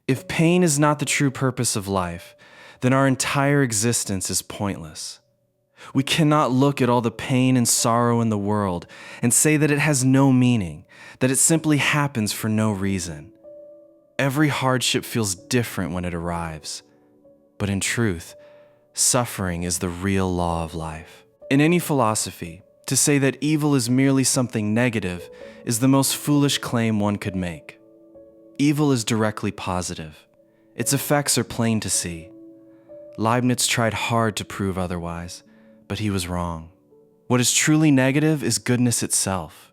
If pain is not the true purpose of life, then our entire existence is pointless. We cannot look at all the pain and sorrow in the world and say that it has no meaning, that it simply happens for no reason. Every hardship feels different when it arrives. But in truth, suffering is the real law of life. In any philosophy, to say that evil is merely something negative is the most foolish claim one could make. Evil is directly positive. Its effects are plain to see. Leibniz tried hard to prove otherwise, but he was wrong. What is truly negative is goodness itself.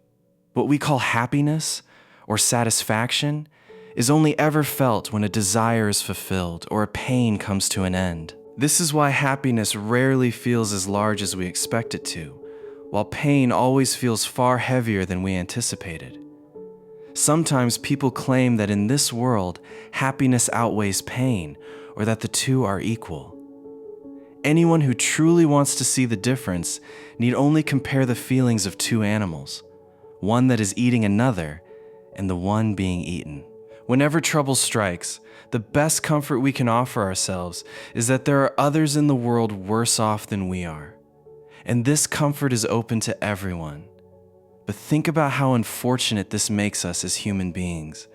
What we call happiness or satisfaction is only ever felt when a desire is fulfilled or a pain comes to an end. This is why happiness rarely feels as large as we expect it to, while pain always feels far heavier than we anticipated. Sometimes people claim that in this world, happiness outweighs pain, or that the two are equal. Anyone who truly wants to see the difference need only compare the feelings of two animals, one that is eating another and the one being eaten. Whenever trouble strikes, the best comfort we can offer ourselves is that there are others in the world worse off than we are. And this comfort is open to everyone. But think about how unfortunate this makes us as human beings.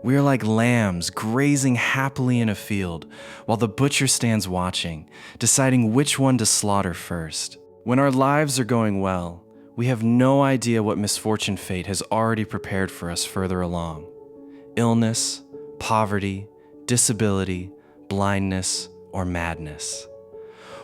We are like lambs grazing happily in a field while the butcher stands watching, deciding which one to slaughter first. When our lives are going well, we have no idea what misfortune fate has already prepared for us further along. Illness, poverty, disability, blindness, or madness.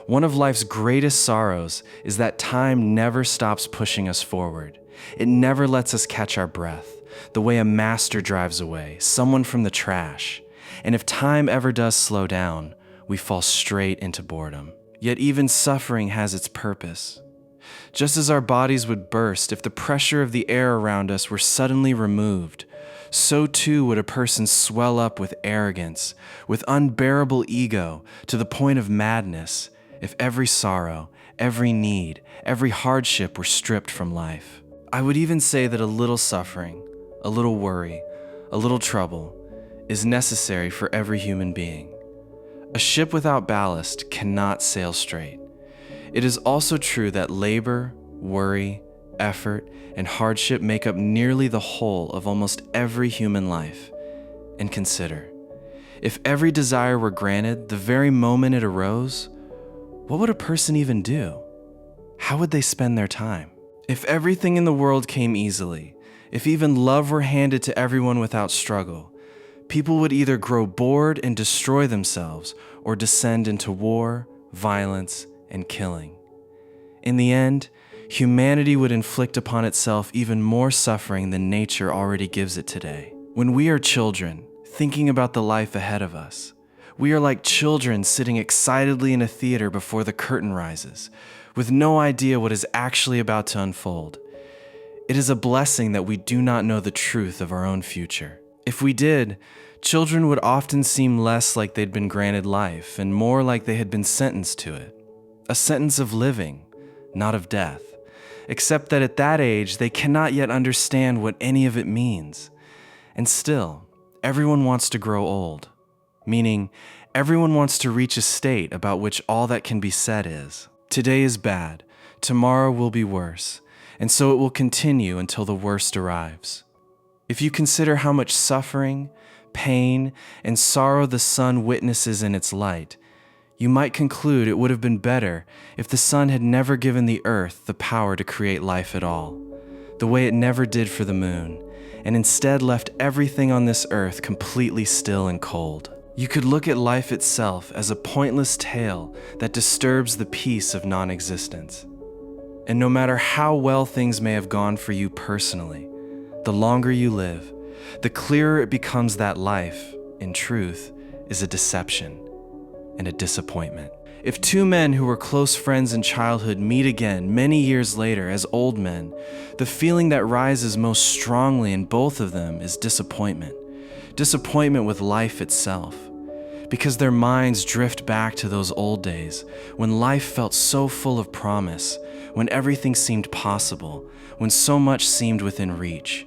One of life's greatest sorrows is that time never stops pushing us forward. It never lets us catch our breath, the way a master drives away, someone from the trash. And if time ever does slow down, we fall straight into boredom. Yet even suffering has its purpose. Just as our bodies would burst if the pressure of the air around us were suddenly removed, so too would a person swell up with arrogance, with unbearable ego, to the point of madness, if every sorrow, every need, every hardship were stripped from life. I would even say that a little suffering, a little worry, a little trouble is necessary for every human being. A ship without ballast cannot sail straight. It is also true that labor, worry, effort, and hardship make up nearly the whole of almost every human life. And consider, if every desire were granted the very moment it arose, what would a person even do? How would they spend their time? If everything in the world came easily, if even love were handed to everyone without struggle, people would either grow bored and destroy themselves or descend into war, violence, and killing. In the end, humanity would inflict upon itself even more suffering than nature already gives it today. When we are children, thinking about the life ahead of us, we are like children sitting excitedly in a theater before the curtain rises, with no idea what is actually about to unfold. It is a blessing that we do not know the truth of our own future. If we did, children would often seem less like they'd been granted life and more like they had been sentenced to it. A sentence of living, not of death. Except that at that age, they cannot yet understand what any of it means. And still, everyone wants to grow old, meaning everyone wants to reach a state about which all that can be said is, today is bad, tomorrow will be worse, and so it will continue until the worst arrives. If you consider how much suffering, pain, and sorrow the sun witnesses in its light, you might conclude it would have been better if the sun had never given the earth the power to create life at all, the way it never did for the moon, and instead left everything on this earth completely still and cold. You could look at life itself as a pointless tale that disturbs the peace of non-existence. And no matter how well things may have gone for you personally, the longer you live, the clearer it becomes that life, in truth, is a deception and a disappointment. If two men who were close friends in childhood meet again many years later as old men, the feeling that rises most strongly in both of them is disappointment. Disappointment with life itself. Because their minds drift back to those old days when life felt so full of promise, when everything seemed possible, when so much seemed within reach.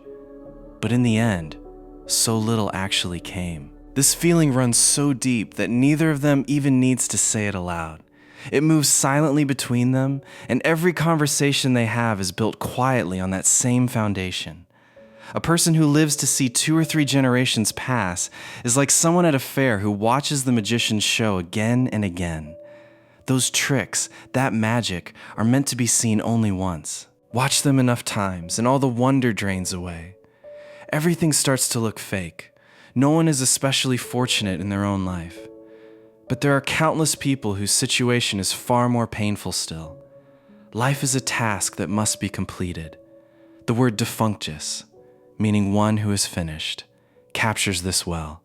But in the end, so little actually came. This feeling runs so deep that neither of them even needs to say it aloud. It moves silently between them, and every conversation they have is built quietly on that same foundation. A person who lives to see 2 or 3 generations pass is like someone at a fair who watches the magician's show again and again. Those tricks, that magic, are meant to be seen only once. Watch them enough times, and all the wonder drains away. Everything starts to look fake. No one is especially fortunate in their own life. But there are countless people whose situation is far more painful still. Life is a task that must be completed. The word defunctus, meaning one who is finished, captures this well.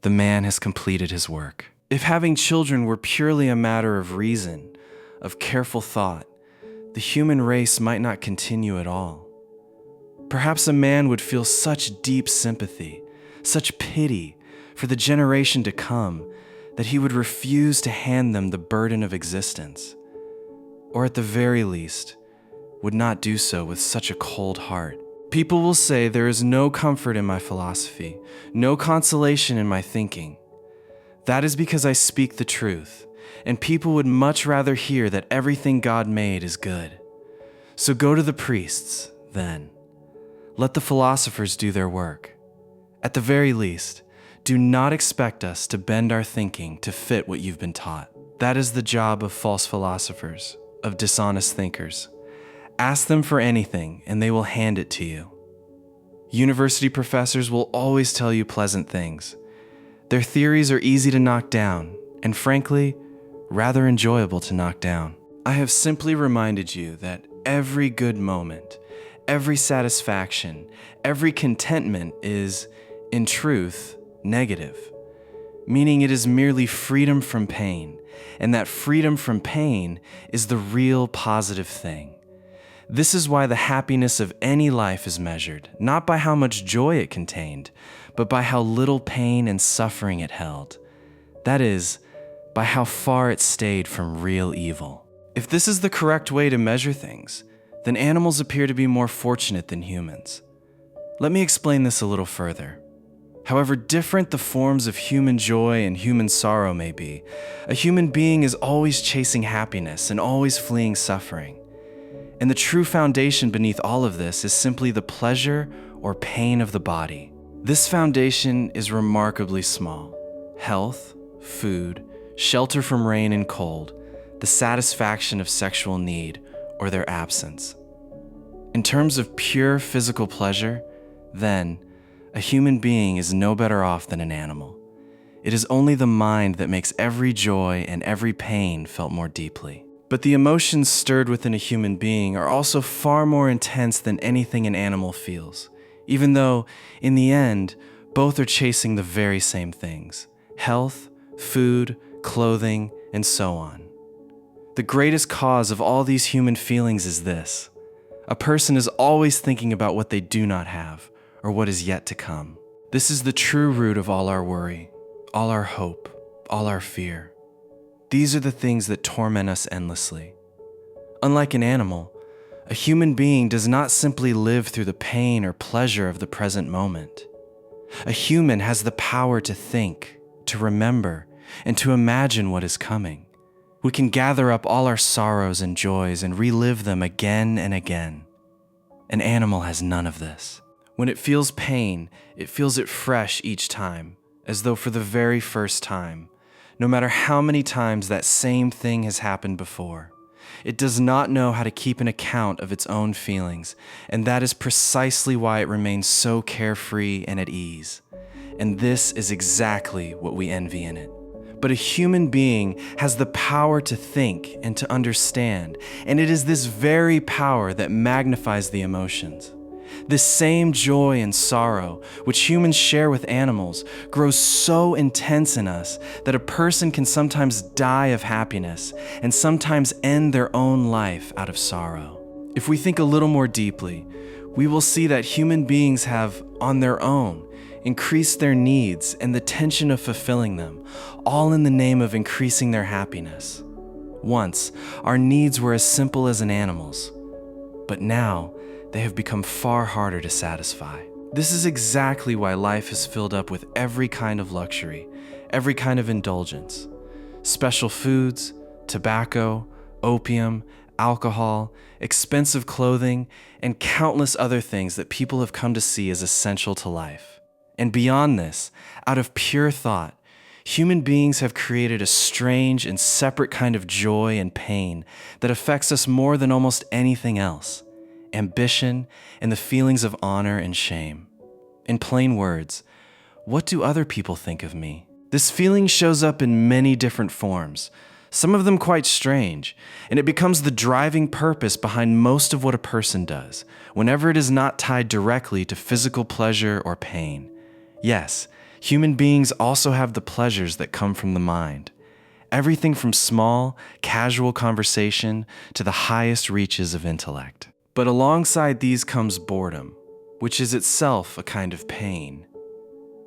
The man has completed his work. If having children were purely a matter of reason, of careful thought, the human race might not continue at all. Perhaps a man would feel such deep sympathy, such pity for the generation to come, that he would refuse to hand them the burden of existence, or at the very least, would not do so with such a cold heart. People will say there is no comfort in my philosophy, no consolation in my thinking. That is because I speak the truth, and people would much rather hear that everything God made is good. So go to the priests, then. Let the philosophers do their work. At the very least, do not expect us to bend our thinking to fit what you've been taught. That is the job of false philosophers, of dishonest thinkers. Ask them for anything, and they will hand it to you. University professors will always tell you pleasant things. Their theories are easy to knock down, and frankly, rather enjoyable to knock down. I have simply reminded you that every good moment, every satisfaction, every contentment is, in truth, negative, meaning it is merely freedom from pain, and that freedom from pain is the real positive thing. This is why the happiness of any life is measured, not by how much joy it contained, but by how little pain and suffering it held. That is, by how far it stayed from real evil. If this is the correct way to measure things, then animals appear to be more fortunate than humans. Let me explain this a little further. However different the forms of human joy and human sorrow may be, a human being is always chasing happiness and always fleeing suffering. And the true foundation beneath all of this is simply the pleasure or pain of the body. This foundation is remarkably small. Health, food, shelter from rain and cold, the satisfaction of sexual need or their absence. In terms of pure physical pleasure, then, a human being is no better off than an animal. It is only the mind that makes every joy and every pain felt more deeply. But the emotions stirred within a human being are also far more intense than anything an animal feels, even though, in the end, both are chasing the very same things: health, food, clothing, and so on. The greatest cause of all these human feelings is this: a person is always thinking about what they do not have, or what is yet to come. This is the true root of all our worry, all our hope, all our fear. These are the things that torment us endlessly. Unlike an animal, a human being does not simply live through the pain or pleasure of the present moment. A human has the power to think, to remember, and to imagine what is coming. We can gather up all our sorrows and joys and relive them again and again. An animal has none of this. When it feels pain, it feels it fresh each time, as though for the very first time, no matter how many times that same thing has happened before. It does not know how to keep an account of its own feelings, and that is precisely why it remains so carefree and at ease. And this is exactly what we envy in it. But a human being has the power to think and to understand, and it is this very power that magnifies the emotions. This same joy and sorrow, which humans share with animals, grows so intense in us that a person can sometimes die of happiness and sometimes end their own life out of sorrow. If we think a little more deeply, we will see that human beings have, on their own, increased their needs and the tension of fulfilling them, all in the name of increasing their happiness. Once, our needs were as simple as an animal's, but now, they have become far harder to satisfy. This is exactly why life is filled up with every kind of luxury, every kind of indulgence. Special foods, tobacco, opium, alcohol, expensive clothing, and countless other things that people have come to see as essential to life. And beyond this, out of pure thought, human beings have created a strange and separate kind of joy and pain that affects us more than almost anything else: ambition and the feelings of honor and shame. In plain words, what do other people think of me? This feeling shows up in many different forms, some of them quite strange, and it becomes the driving purpose behind most of what a person does, whenever it is not tied directly to physical pleasure or pain. Yes, human beings also have the pleasures that come from the mind. Everything from small, casual conversation to the highest reaches of intellect. But alongside these comes boredom, which is itself a kind of pain.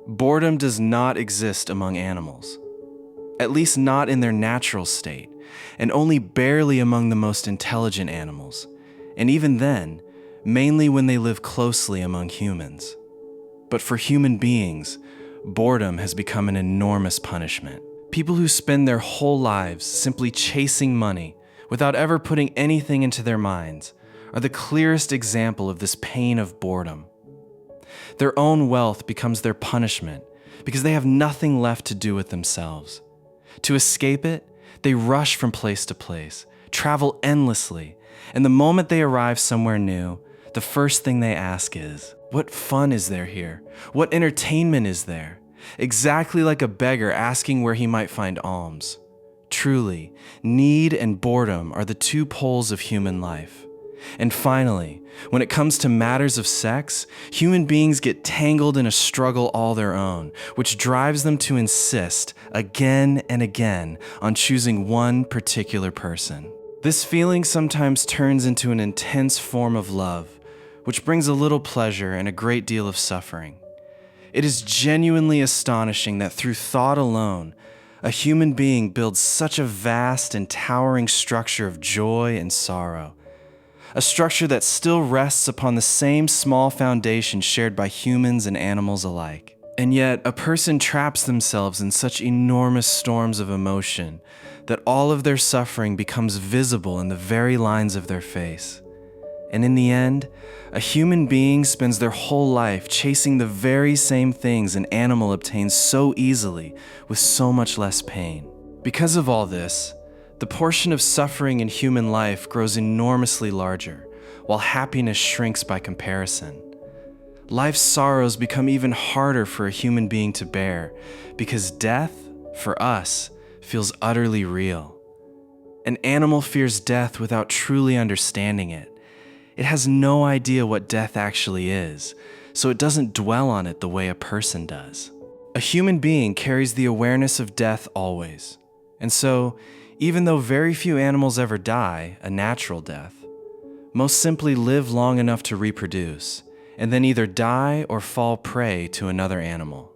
Boredom does not exist among animals, at least not in their natural state, and only barely among the most intelligent animals, and even then, mainly when they live closely among humans. But for human beings, boredom has become an enormous punishment. People who spend their whole lives simply chasing money without ever putting anything into their minds are the clearest example of this pain of boredom. Their own wealth becomes their punishment because they have nothing left to do with themselves. To escape it, they rush from place to place, travel endlessly, and the moment they arrive somewhere new, the first thing they ask is, what fun is there here? What entertainment is there? Exactly like a beggar asking where he might find alms. Truly, need and boredom are the two poles of human life. And finally, when it comes to matters of sex, human beings get tangled in a struggle all their own, which drives them to insist again and again on choosing one particular person. This feeling sometimes turns into an intense form of love, which brings a little pleasure and a great deal of suffering. It is genuinely astonishing that through thought alone, a human being builds such a vast and towering structure of joy and sorrow. A structure that still rests upon the same small foundation shared by humans and animals alike. And yet, a person traps themselves in such enormous storms of emotion that all of their suffering becomes visible in the very lines of their face. And in the end, a human being spends their whole life chasing the very same things an animal obtains so easily with so much less pain. Because of all this, the portion of suffering in human life grows enormously larger, while happiness shrinks by comparison. Life's sorrows become even harder for a human being to bear, because death, for us, feels utterly real. An animal fears death without truly understanding it. It has no idea what death actually is, so it doesn't dwell on it the way a person does. A human being carries the awareness of death always, and so, even though very few animals ever die, a natural death, most simply live long enough to reproduce, and then either die or fall prey to another animal.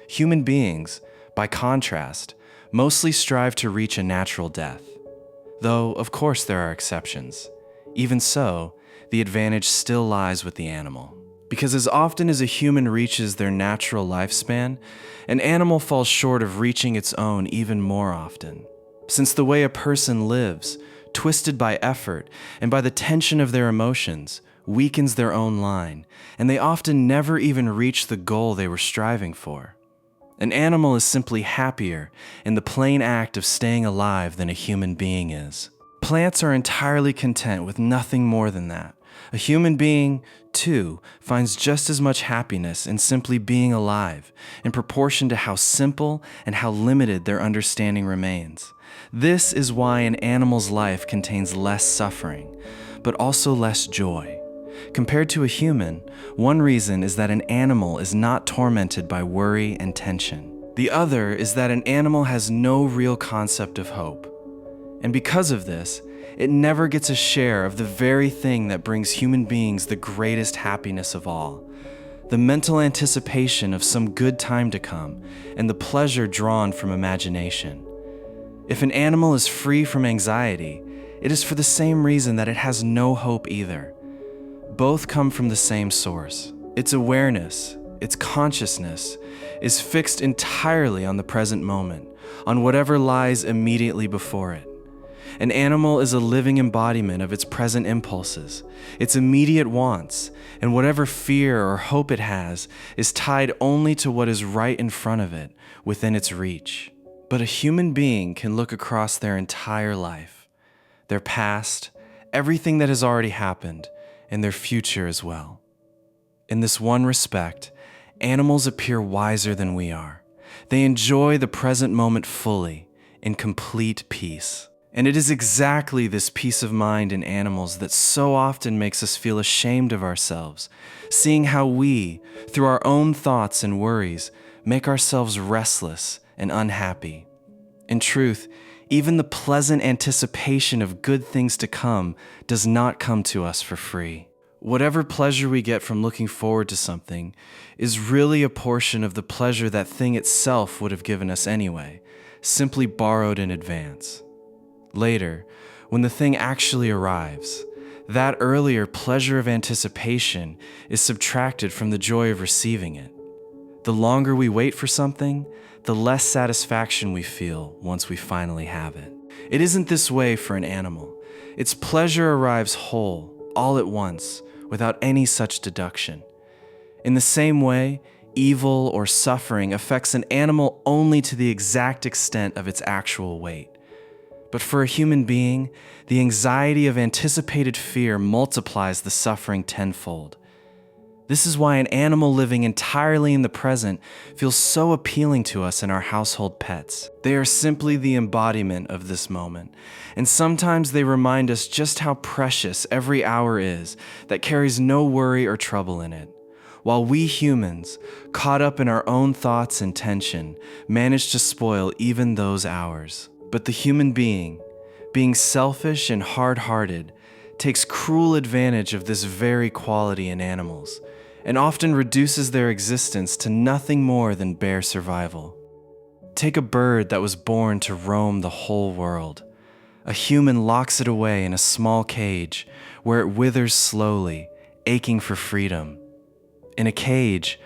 Human beings, by contrast, mostly strive to reach a natural death, though of course there are exceptions. Even so, the advantage still lies with the animal. Because as often as a human reaches their natural lifespan, an animal falls short of reaching its own even more often. Since the way a person lives, twisted by effort and by the tension of their emotions, weakens their own line, and they often never even reach the goal they were striving for. An animal is simply happier in the plain act of staying alive than a human being is. Plants are entirely content with nothing more than that. A human being, too, finds just as much happiness in simply being alive, in proportion to how simple and how limited their understanding remains. This is why an animal's life contains less suffering, but also less joy. Compared to a human, one reason is that an animal is not tormented by worry and tension. The other is that an animal has no real concept of hope. And because of this, it never gets a share of the very thing that brings human beings the greatest happiness of all, the mental anticipation of some good time to come, and the pleasure drawn from imagination. If an animal is free from anxiety, it is for the same reason that it has no hope either. Both come from the same source, Its awareness, its consciousness, is fixed entirely on the present moment, on whatever lies immediately before it. An animal is a living embodiment of its present impulses, its immediate wants, and whatever fear or hope it has is tied only to what is right in front of it, within its reach. But a human being can look across their entire life, their past, everything that has already happened, and their future as well. In this one respect, animals appear wiser than we are. They enjoy the present moment fully, in complete peace. And it is exactly this peace of mind in animals that so often makes us feel ashamed of ourselves, seeing how we, through our own thoughts and worries, make ourselves restless and unhappy. In truth, even the pleasant anticipation of good things to come does not come to us for free. Whatever pleasure we get from looking forward to something is really a portion of the pleasure that thing itself would have given us anyway, simply borrowed in advance. Later, when the thing actually arrives, that earlier pleasure of anticipation is subtracted from the joy of receiving it. The longer we wait for something, the less satisfaction we feel once we finally have it. It isn't this way for an animal. Its pleasure arrives whole, all at once, without any such deduction. In the same way, evil or suffering affects an animal only to the exact extent of its actual weight. But for a human being, the anxiety of anticipated fear multiplies the suffering tenfold. This is why an animal living entirely in the present feels so appealing to us in our household pets. They are simply the embodiment of this moment, and sometimes they remind us just how precious every hour is that carries no worry or trouble in it. While we humans, caught up in our own thoughts and tension, manage to spoil even those hours. But the human being selfish and hard-hearted, takes cruel advantage of this very quality in animals, and often reduces their existence to nothing more than bare survival. Take a bird that was born to roam the whole world. A human locks it away in a small cage where it withers slowly, aching for freedom. In a cage,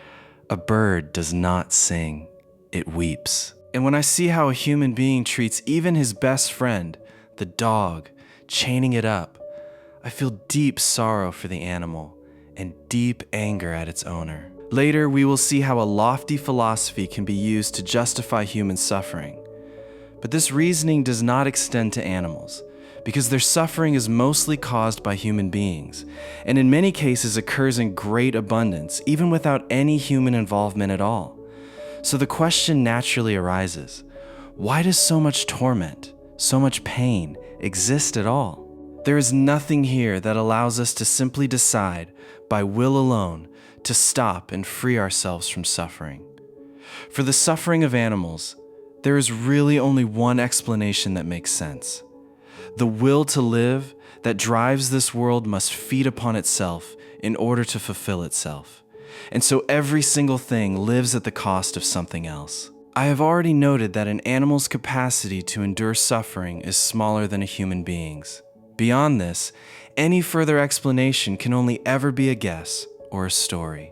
a bird does not sing, it weeps. And when I see how a human being treats even his best friend, the dog, chaining it up, I feel deep sorrow for the animal and deep anger at its owner. Later, we will see how a lofty philosophy can be used to justify human suffering. But this reasoning does not extend to animals, because their suffering is mostly caused by human beings, and in many cases occurs in great abundance, even without any human involvement at all. So the question naturally arises, why does so much torment, so much pain exist at all? There is nothing here that allows us to simply decide, by will alone, to stop and free ourselves from suffering. For the suffering of animals, there is really only one explanation that makes sense. The will to live that drives this world must feed upon itself in order to fulfill itself. And so every single thing lives at the cost of something else. I have already noted that an animal's capacity to endure suffering is smaller than a human being's. Beyond this, any further explanation can only ever be a guess or a story.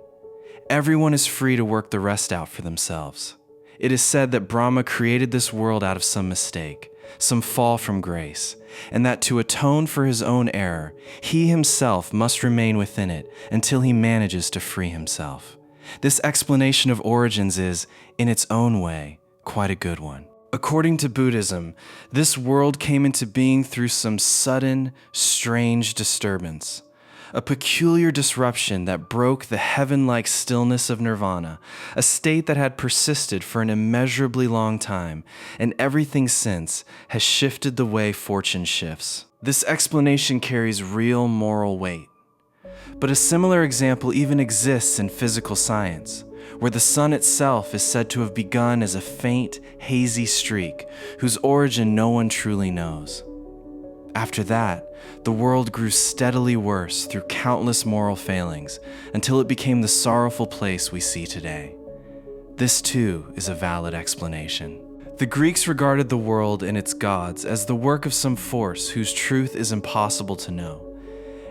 Everyone is free to work the rest out for themselves. It is said that Brahma created this world out of some mistake, some fall from grace, and that to atone for his own error, he himself must remain within it until he manages to free himself. This explanation of origins is, in its own way, quite a good one. According to Buddhism, this world came into being through some sudden, strange disturbance, a peculiar disruption that broke the heaven-like stillness of nirvana, a state that had persisted for an immeasurably long time, and everything since has shifted the way fortune shifts. This explanation carries real moral weight. But a similar example even exists in physical science, where the sun itself is said to have begun as a faint, hazy streak whose origin no one truly knows. After that, the world grew steadily worse through countless moral failings until it became the sorrowful place we see today. This too is a valid explanation. The Greeks regarded the world and its gods as the work of some force whose truth is impossible to know.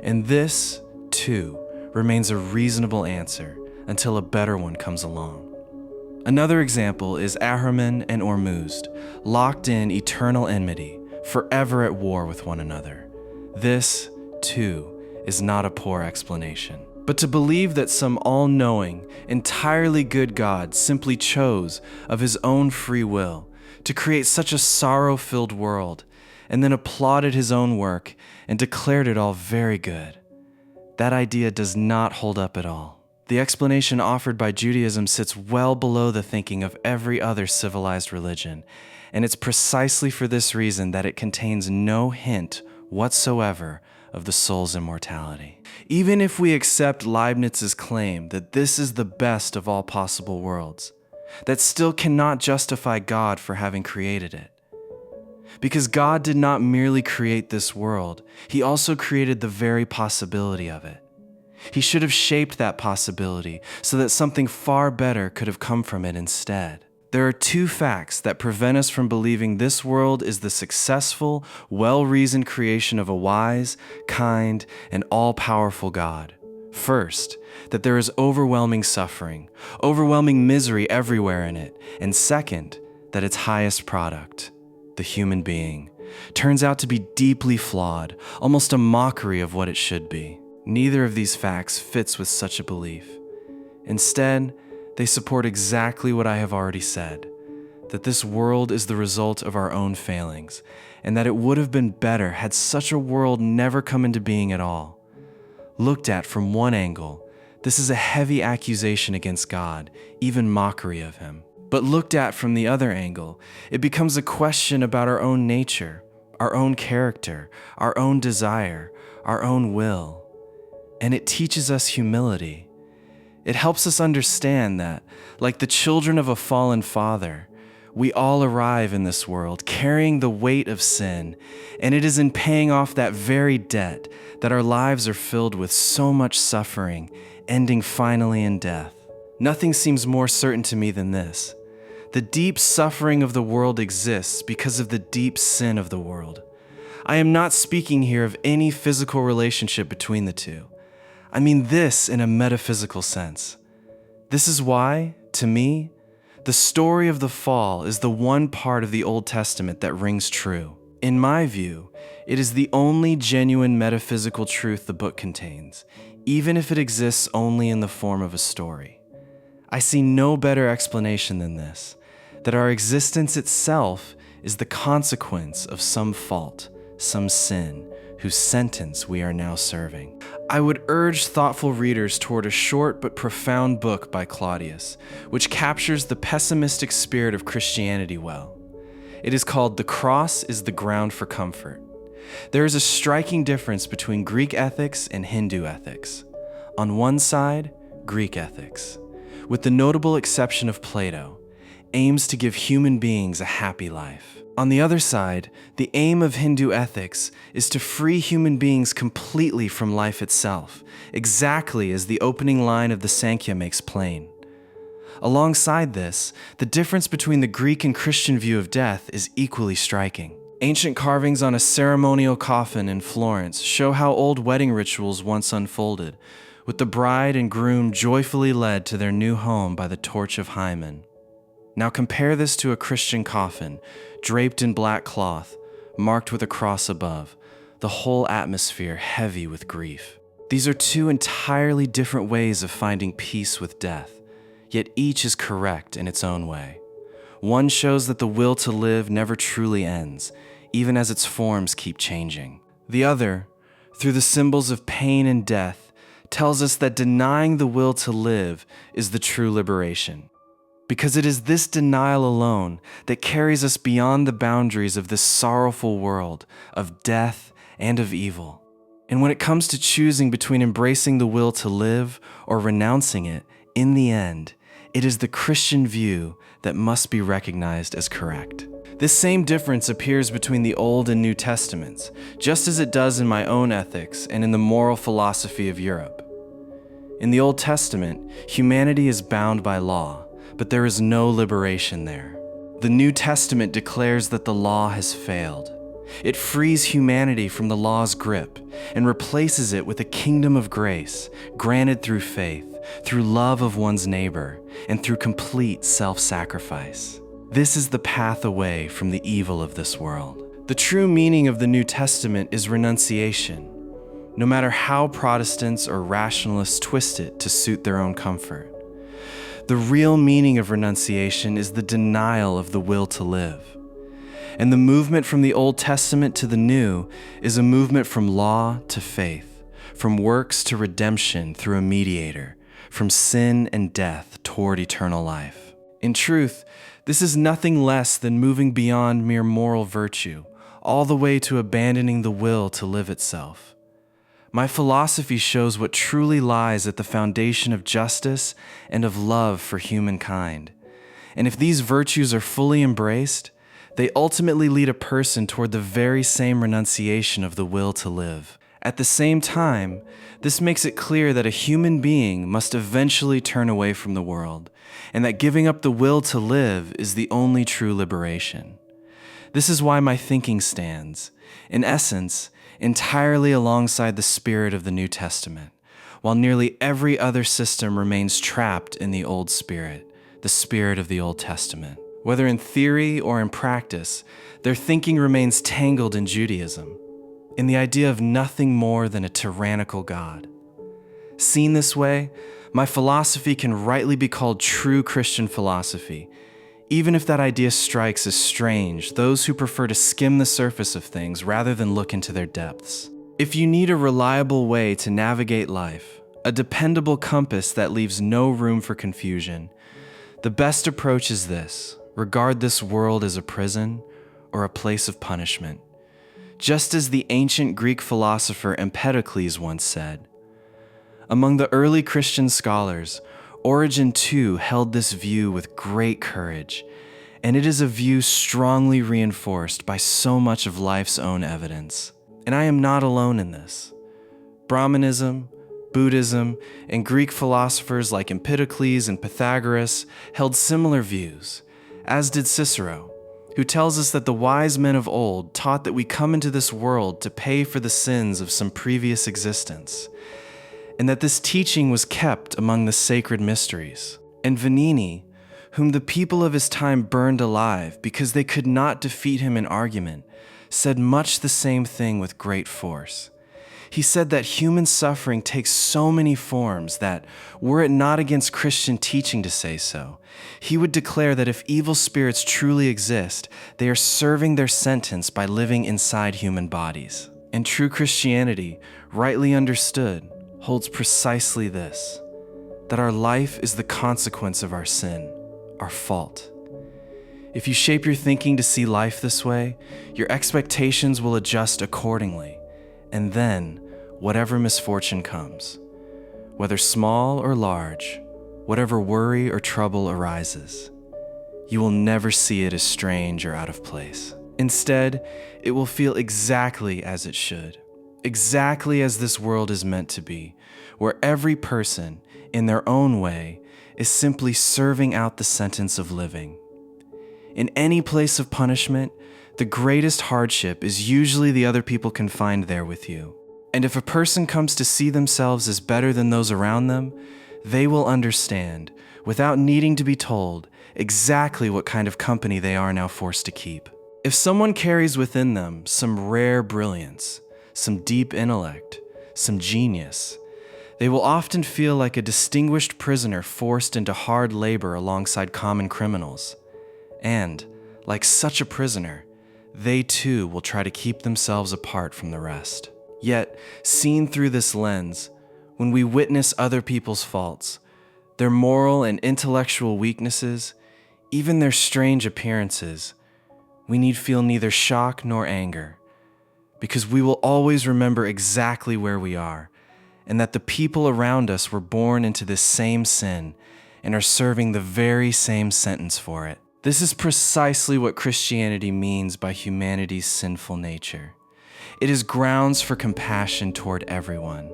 And this, too, remains a reasonable answer until a better one comes along. Another example is Ahriman and Ormuzd, locked in eternal enmity, forever at war with one another. This, too, is not a poor explanation. But to believe that some all-knowing, entirely good God simply chose, of his own free will, to create such a sorrow-filled world, and then applauded his own work and declared it all very good, that idea does not hold up at all. The explanation offered by Judaism sits well below the thinking of every other civilized religion, and it's precisely for this reason that it contains no hint whatsoever of the soul's immortality. Even if we accept Leibniz's claim that this is the best of all possible worlds, that still cannot justify God for having created it. Because God did not merely create this world, he also created the very possibility of it. He should have shaped that possibility so that something far better could have come from it instead. There are two facts that prevent us from believing this world is the successful, well-reasoned creation of a wise, kind, and all-powerful God. First, that there is overwhelming suffering, overwhelming misery everywhere in it. And second, that its highest product, the human being, turns out to be deeply flawed, almost a mockery of what it should be. Neither of these facts fits with such a belief. Instead, they support exactly what I have already said, that this world is the result of our own failings, and that it would have been better had such a world never come into being at all. Looked at from one angle, this is a heavy accusation against God, even mockery of him. But looked at from the other angle, it becomes a question about our own nature, our own character, our own desire, our own will. And it teaches us humility. It helps us understand that, like the children of a fallen father, we all arrive in this world carrying the weight of sin, and it is in paying off that very debt that our lives are filled with so much suffering, ending finally in death. Nothing seems more certain to me than this. The deep suffering of the world exists because of the deep sin of the world. I am not speaking here of any physical relationship between the two. I mean this in a metaphysical sense. This is why, to me, the story of the fall is the one part of the Old Testament that rings true. In my view, it is the only genuine metaphysical truth the book contains, even if it exists only in the form of a story. I see no better explanation than this, that our existence itself is the consequence of some fault, some sin, whose sentence we are now serving. I would urge thoughtful readers toward a short but profound book by Claudius, which captures the pessimistic spirit of Christianity well. It is called The Cross is the Ground for Comfort. There is a striking difference between Greek ethics and Hindu ethics. On one side, Greek ethics, with the notable exception of Plato, aims to give human beings a happy life. On the other side, the aim of Hindu ethics is to free human beings completely from life itself, exactly as the opening line of the Sankhya makes plain. Alongside this, the difference between the Greek and Christian view of death is equally striking. Ancient carvings on a ceremonial coffin in Florence show how old wedding rituals once unfolded, with the bride and groom joyfully led to their new home by the torch of Hymen. Now compare this to a Christian coffin, draped in black cloth, marked with a cross above, the whole atmosphere heavy with grief. These are two entirely different ways of finding peace with death, yet each is correct in its own way. One shows that the will to live never truly ends, even as its forms keep changing. The other, through the symbols of pain and death, tells us that denying the will to live is the true liberation. Because it is this denial alone that carries us beyond the boundaries of this sorrowful world of death and of evil. And when it comes to choosing between embracing the will to live or renouncing it, in the end, it is the Christian view that must be recognized as correct. This same difference appears between the Old and New Testaments, just as it does in my own ethics and in the moral philosophy of Europe. In the Old Testament, humanity is bound by law, but there is no liberation there. The New Testament declares that the law has failed. It frees humanity from the law's grip and replaces it with a kingdom of grace granted through faith, through love of one's neighbor, and through complete self-sacrifice. This is the path away from the evil of this world. The true meaning of the New Testament is renunciation, no matter how Protestants or rationalists twist it to suit their own comfort. The real meaning of renunciation is the denial of the will to live. And the movement from the Old Testament to the New is a movement from law to faith, from works to redemption through a mediator, from sin and death toward eternal life. In truth, this is nothing less than moving beyond mere moral virtue, all the way to abandoning the will to live itself. My philosophy shows what truly lies at the foundation of justice and of love for humankind. And if these virtues are fully embraced, they ultimately lead a person toward the very same renunciation of the will to live. At the same time, this makes it clear that a human being must eventually turn away from the world, and that giving up the will to live is the only true liberation. This is why my thinking stands, in essence, entirely alongside the spirit of the New Testament, while nearly every other system remains trapped in the old spirit, the spirit of the Old Testament. Whether in theory or in practice, their thinking remains tangled in Judaism, in the idea of nothing more than a tyrannical God. Seen this way, my philosophy can rightly be called true Christian philosophy, even if that idea strikes as strange those who prefer to skim the surface of things rather than look into their depths. If you need a reliable way to navigate life, a dependable compass that leaves no room for confusion, the best approach is this: regard this world as a prison or a place of punishment. Just as the ancient Greek philosopher Empedocles once said. Among the early Christian scholars, Origen too held this view with great courage, and it is a view strongly reinforced by so much of life's own evidence. And I am not alone in this. Brahmanism, Buddhism, and Greek philosophers like Empedocles and Pythagoras held similar views, as did Cicero, who tells us that the wise men of old taught that we come into this world to pay for the sins of some previous existence, and that this teaching was kept among the sacred mysteries. And Vanini, whom the people of his time burned alive because they could not defeat him in argument, said much the same thing with great force. He said that human suffering takes so many forms that, were it not against Christian teaching to say so, he would declare that if evil spirits truly exist, they are serving their sentence by living inside human bodies. And true Christianity, rightly understood, holds precisely this: that our life is the consequence of our sin, our fault. If you shape your thinking to see life this way, your expectations will adjust accordingly, and then, whatever misfortune comes, whether small or large, whatever worry or trouble arises, you will never see it as strange or out of place. Instead, it will feel exactly as it should, exactly as this world is meant to be, where every person, in their own way, is simply serving out the sentence of living. In any place of punishment, the greatest hardship is usually the other people confined there with you. And if a person comes to see themselves as better than those around them, they will understand, without needing to be told, exactly what kind of company they are now forced to keep. If someone carries within them some rare brilliance, some deep intellect, some genius, they will often feel like a distinguished prisoner forced into hard labor alongside common criminals. And, like such a prisoner, they too will try to keep themselves apart from the rest. Yet, seen through this lens, when we witness other people's faults, their moral and intellectual weaknesses, even their strange appearances, we need feel neither shock nor anger, because we will always remember exactly where we are, and that the people around us were born into this same sin and are serving the very same sentence for it. This is precisely what Christianity means by humanity's sinful nature. It is grounds for compassion toward everyone.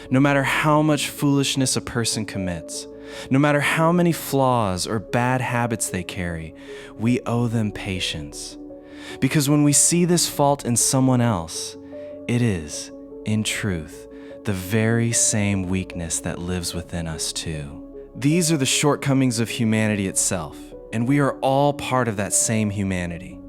No matter how much foolishness a person commits, no matter how many flaws or bad habits they carry, we owe them patience. Because when we see this fault in someone else, it is, in truth, the very same weakness that lives within us too. These are the shortcomings of humanity itself, and we are all part of that same humanity.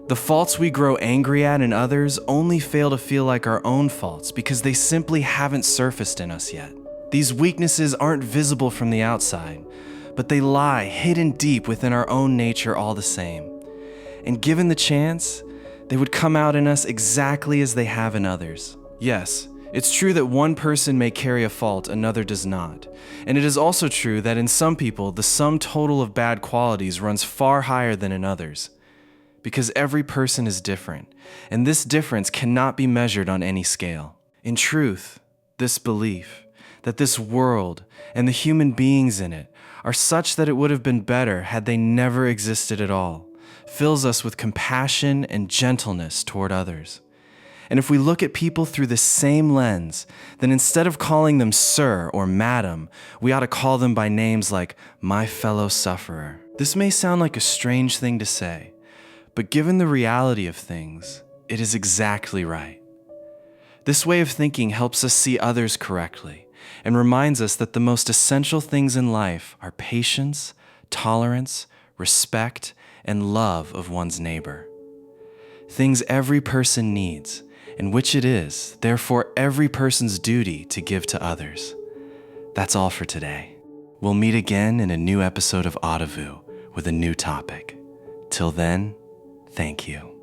The faults we grow angry at in others only fail to feel like our own faults because they simply haven't surfaced in us yet. These weaknesses aren't visible from the outside, but they lie hidden deep within our own nature all the same. And given the chance, they would come out in us exactly as they have in others. Yes, it's true that one person may carry a fault another does not. And it is also true that in some people, the sum total of bad qualities runs far higher than in others. Because every person is different, and this difference cannot be measured on any scale. In truth, this belief that this world and the human beings in it are such that it would have been better had they never existed at all, fills us with compassion and gentleness toward others. And if we look at people through the same lens, then instead of calling them sir or madam, we ought to call them by names like my fellow sufferer. This may sound like a strange thing to say, but given the reality of things, it is exactly right. This way of thinking helps us see others correctly and reminds us that the most essential things in life are patience, tolerance, respect, and love of one's neighbor. Things every person needs, and which it is, therefore, every person's duty to give to others. That's all for today. We'll meet again in a new episode of Audivoo with a new topic. Till then, thank you.